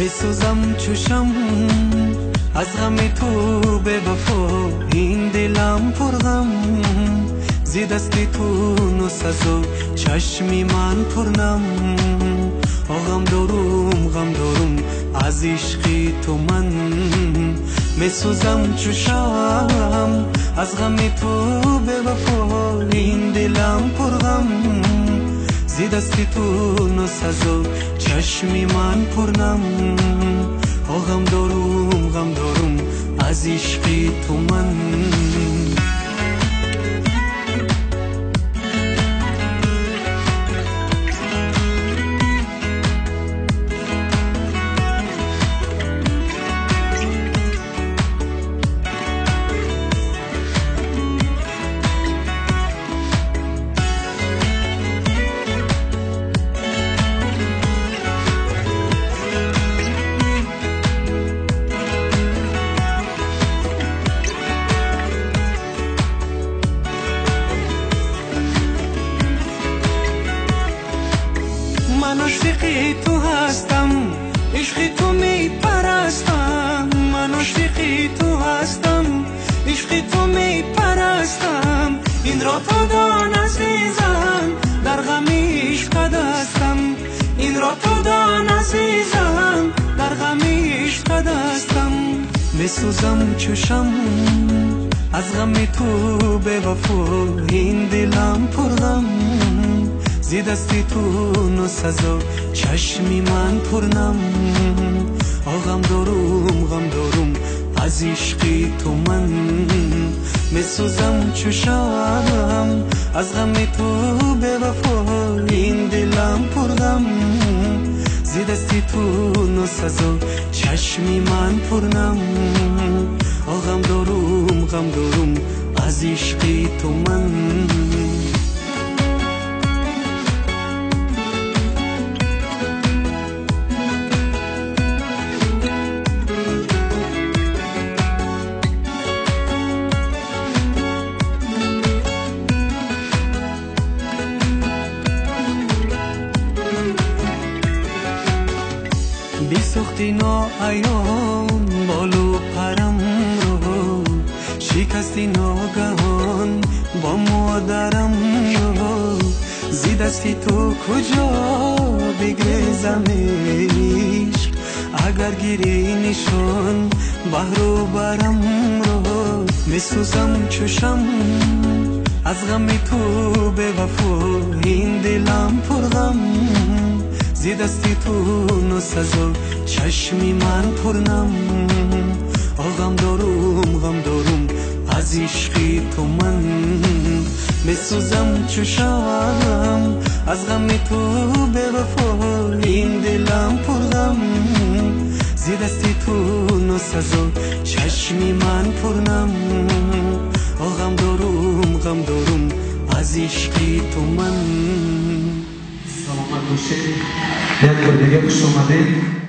میسوزم چشم از غم تو به وفا، این دلم پر غم زی دست تو نساز و چشمی من پرنم. غم دارم از عشقی تو من، میسوزم چشم از غم تو به وفا، این دلم پر غم زی دست تو نساز و چشمی من پرنم. غم دارم از عشقی تو من. من عاشقی تو هستم، عشقی تو می پرستم. من عاشقی تو هستم، عشقی تو می پرستم. این را تو دان عزیزم، در غم عشق هستم. این را تو دان عزیزم، در غم عشق هستم. میسوزم چشم از غم تو به وفا، این دلم پر غم زی دستی تو نساز و چشمی من پرنم. غم دارم از عشقی تو من. میسوزم چشم از غم تو به وفا، این دلم پر غم زی دستی تو نساز و چشمی من پرنم. غم دارم از عشقی تو من. بیسوختی ناعیان بالو پرم رو، شکستی ناگهان با مادرم رو. زی دستی تو کجا بگریزم عشق، اگر گیری نشان بحر برم رو. میسوزم چشم از غم تو به وفا، این دلم پر غم زی دستی تو نساز و چشمی من پرنم. غم دارم از عشقی تو من. میسوزم چشم از غم تو به وفا، این دلم پر غم زی دستی تو نساز و چشمی من پرنم. غم دارم از عشقی تو من. سلامت باشید. یک بار دیگه خوش اومدید.